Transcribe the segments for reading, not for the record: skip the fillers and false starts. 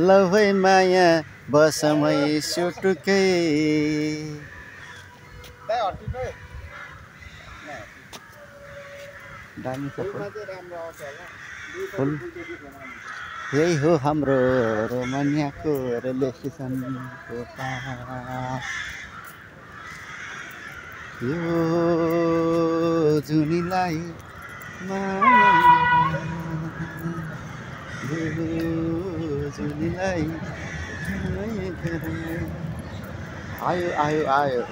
लभै माया बसमै सुटुकै दामी छ फुल यही हो हाम्रो रोमानियाको रिलेसनको पाठ यो जुनीलाई माया जुनीलाई आयो आयो आयो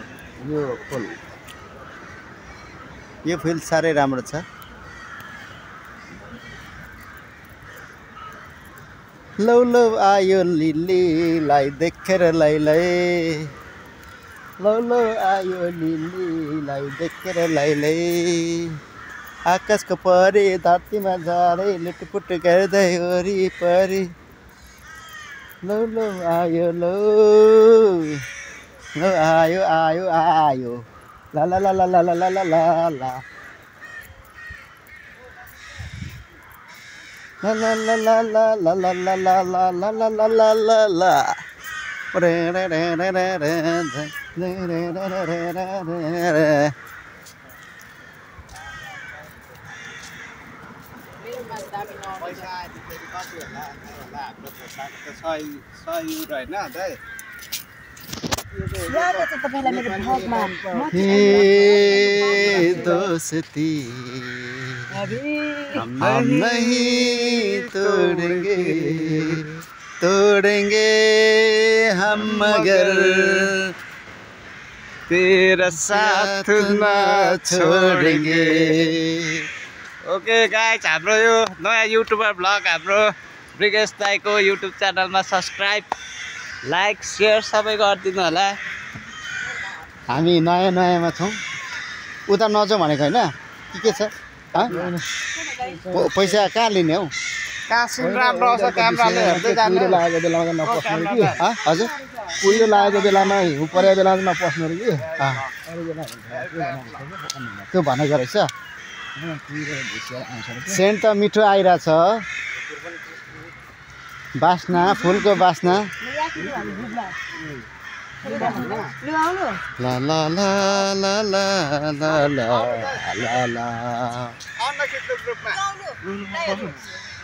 यो फुल साह्रै राम्रो छ लौ लौ आयो लिलीलाई देखेर लैलै लौ लौ आयो लिलीलाई देखेर लैलै आकाशको परी धरतीमा झरै लुटपुट गर्दै वरिपरि लौ लौ आयो लौ लौ आयो आयो आयो ला ला ला ला ला ला ला ला ला La la la la la la la la la la la la la la la la. दोस्ती हम नहीं तोड़ेंगे हम मगर तेरा साथ ना छोडेंगे। ओके गाइस, हाम्रो यो नयाँ युट्युबर ब्लग हाम्रो ब्रिगेश दाइको युट्युब च्यानलमा सब्स्क्राइब लाइक सेयर सबै गरिदिनु होला। हामी नयाँमा छौँ, उता नजाउँ भनेको होइन के छ पैसा कहाँ लिने हौ? कासिन राम्रो आउँछ क्यामेराले हेर्दै जानु लागेको बेलामा नपस्नु रे कि हजुर उयो लागेको बेलामा हिउँ परेको बेलामा नपस्नु रे कि त्यो भनेको रहेछ। सेन्ट त मिठो आइरहेछ, बास्ना फुलको बास्ना। ला ला ला ला ला ला ला ला ला।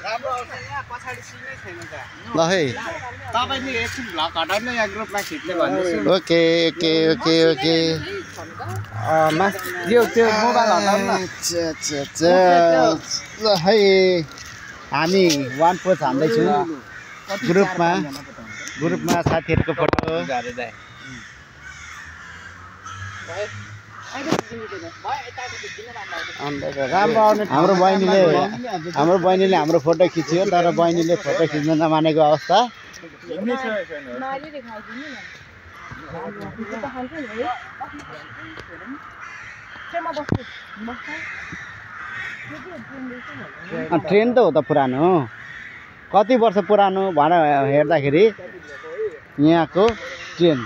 राम्रो आउँछ यहाँ पछाडी सिनै छैन त। ल है तपाईले एकछिन भ्लग हटाउनु यहाँ ग्रुपमा खिच्ने भन्दैछु। ओके ओके ओके ओके यो त्यो मोबाइल हटाउनु न। ल है हामी वान पोस्ट हान्दैछौँ ग्रुपमा साथीहरूको फोटो। हाम्रो बहिनीले हाम्रो फोटो खिच्यो, तर बहिनीले फोटो खिच्न नमानेको अवस्था। ट्रेन त हो त पुरानो, कति वर्ष पुरानो भनेर हेर्दाखेरि यहाँको ट्रेन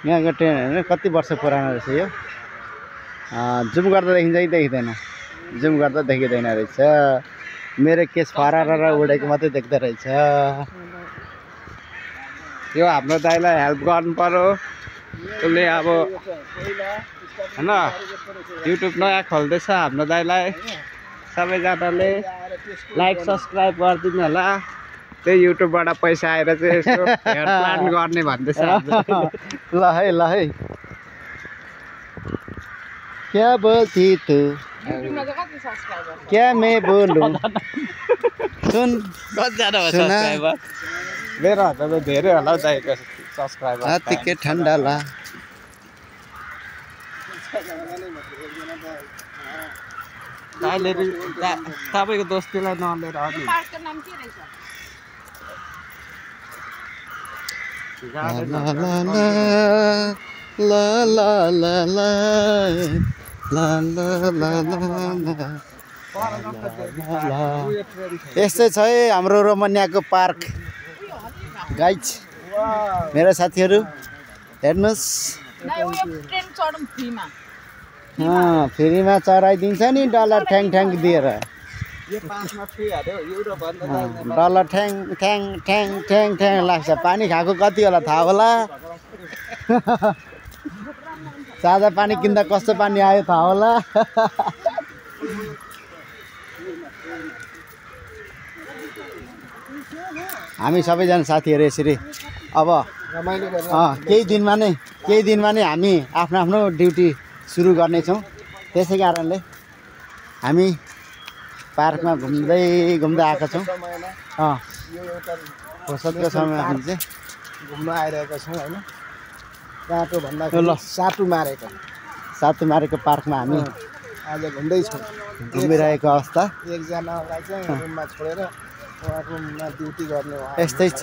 हेर्नु कति वर्ष पुरानो रहेछ। यो जुम गर्दा देखिन्छ कि देखिँदैन? जुम गर्दा देखिँदैन रहेछ। मेरो केस फरार उडेको मात्रै देख्दो रहेछ। यो हाम्रो दाइलाई हेल्प गर्नु पर्यो। उसले अब हैन युट्युब नयाँ खोल्दैछ, हाम्रो दाइलाई सबैजनाले लाइक सब्स्क्राइब गरिदिनु होला। त्यही युट्युबबाट पैसा आएर चाहिँ यसो हेयर प्लान गर्ने भन्दैछ। ल है क्या बोलती तू क्या मैं बोलूं सुन कतिजना हो सब्स्क्राइबर? मेरो त धेरै होला दाइको सब्स्क्राइबर। हातके ठन्डा ला दाइले तपाईको दोस्तीलाई नलिएर आउने। पार्कको नाम के रहेछ? ला ला ला ला ला ला ला ला ला ला। यस्तै छ है हाम्रो रोमानियाको पार्क गाइज। मेरो साथीहरू हेर्नुहोस्, फ्रीमा चराइदिन्छ नि डलर ठ्याङ ठ्याङ दिएर। यो पाँचमा छुइहाल्यो युरो भन्दा डल्ला ठ्याङ ठ्याङ ठ्याङ ठ्याङ ठ्याङ लाग्छ पानी खाएको कति होला थाहा होला सादा पानी किन्दा कस्तो पानी आयो थाहा होला हामी सबैजना साथीहरू यसरी अब रमाइलो गरेर केही दिनमा नै हामी आफ्नो आफ्नो ड्युटी सुरु गर्नेछौँ त्यसै कारणले हामी पार्कमा घुम्दै आएका छौँ यो एउटा फुर्सदको समयमा हामी चाहिँ घुम्न आइरहेका छौँ होइन काँटो भन्दा ल। साटु मारेको सातु मारेको पार्कमा हामी आज घुम्दैछौँ घुमिरहेको अवस्था एकजनालाई चाहिँ रुममा छोडेर उहाँ रुममा ड्युटी गर्ने उहाँ यस्तै छ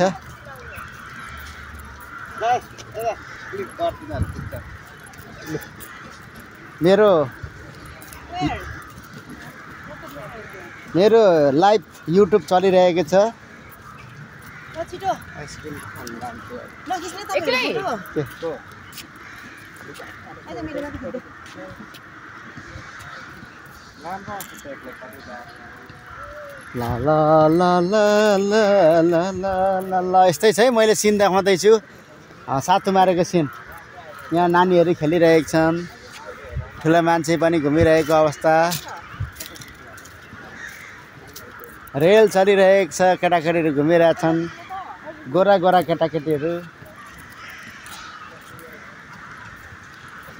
मेरो लाइभ युट्युब चलिरहेको छ आइसक्रिम खानु जान्थ्यो ला ला ला ला ला ला ला ला ला यस्तै छ है मैले सिन देखाउँदैछु सातु मारेको सिन यहाँ नानीहरू खेलिरहेका छन् ठुला मान्छे पनि घुमिरहेको अवस्था रेल चलिरहेको छ केटाकेटीहरू घुमिरहेछन् गोरा गोरा केटाकेटीहरू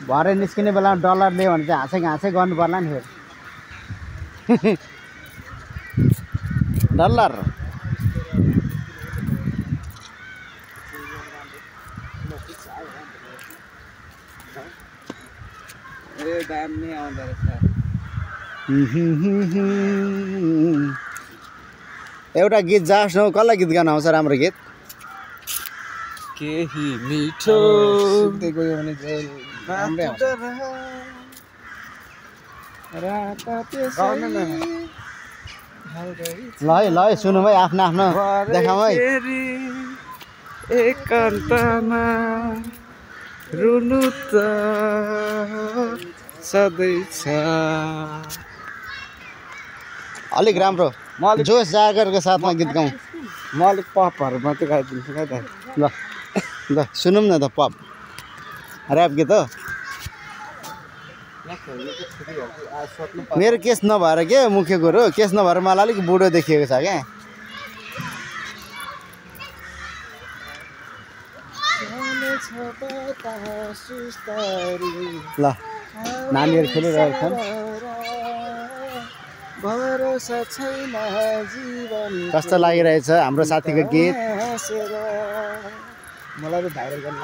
भरे निस्किने बेलामा डलर लियो भने चाहिँ हाँसै गर्नु पर्ला नि फेरि डलर दाम नै आउँदो रहेछ एउटा गीत जाओस् न कसलाई गीत गाउन आउँछ राम्रो गीत केही मिठो सिक्दै गयो भने चाहिँ राम्रै आउँछ ल है सुनौँ है आफ्नो आफ्नो देखाउँ है एकान्तमा रुनु त सधैँ छ अलिक राम्रो जोस जागरको साथमा गीत गाउँ म अलिक पपहरू मात्रै गाइदिन्छु क्या त ल ल सुनौँ न त पप ऱ्याप गीत हो मेरो केस नभएर के मुख्य कुरो केस नभएर मलाई अलिक बुढो देखिएको छ क्या ल नानीहरू खेलिरहेका छन् भरोसा छैन जीवन कस्तो लागिरहेछ हाम्रो साथीको गीत मलाई त भाइरल गर्न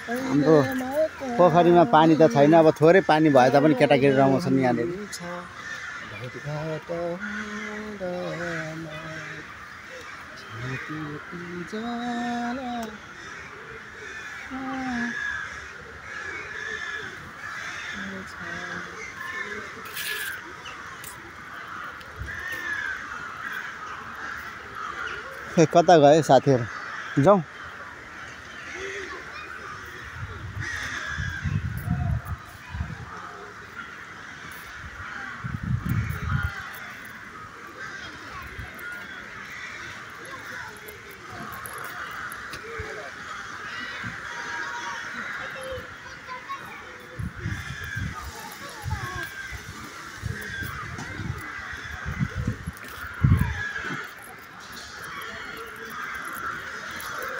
हाम्रो पोखरीमा पानी त छैन अब थोरै पानी भए तापनि केटाकेटी रमाउँछन् यहाँनिर कता गयो साथीहरू जाउँ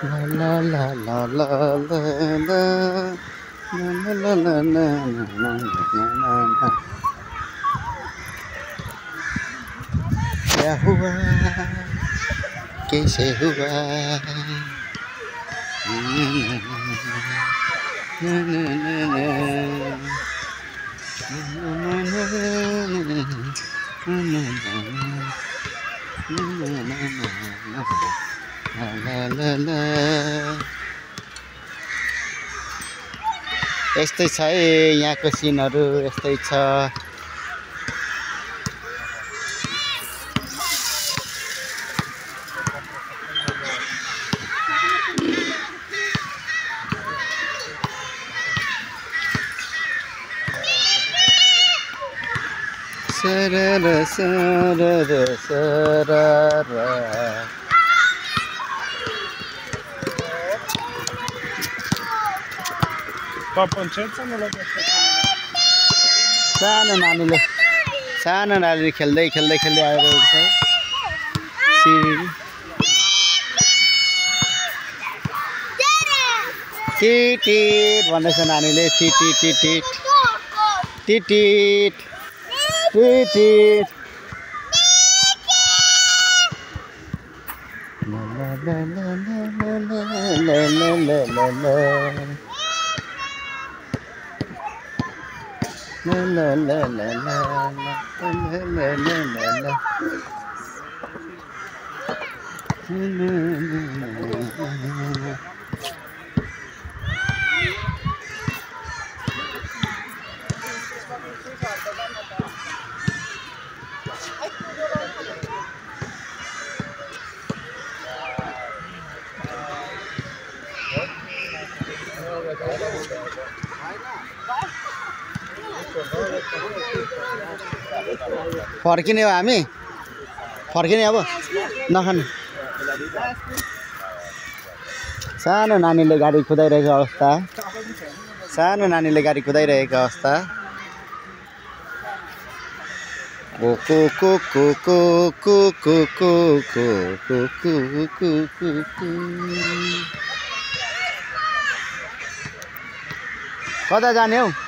La la la la la la la la la la la la. क्या हुआ कैसे हुआ यस्तै छ है यहाँको सिनहरू यस्तै छ सरर सरर सरर सानो नानीले खेल्दै खेल्दै खेल्दै आइरहेको छ सिँढी टिटिट भन्दैछ नानीले टिटिट टिटिट टिटिट टिटिट फर्किने हो हामी फर्किने अब नखानु सानो नानीले गाडी कुदाइरहेको अवस्था को कता जाने हौ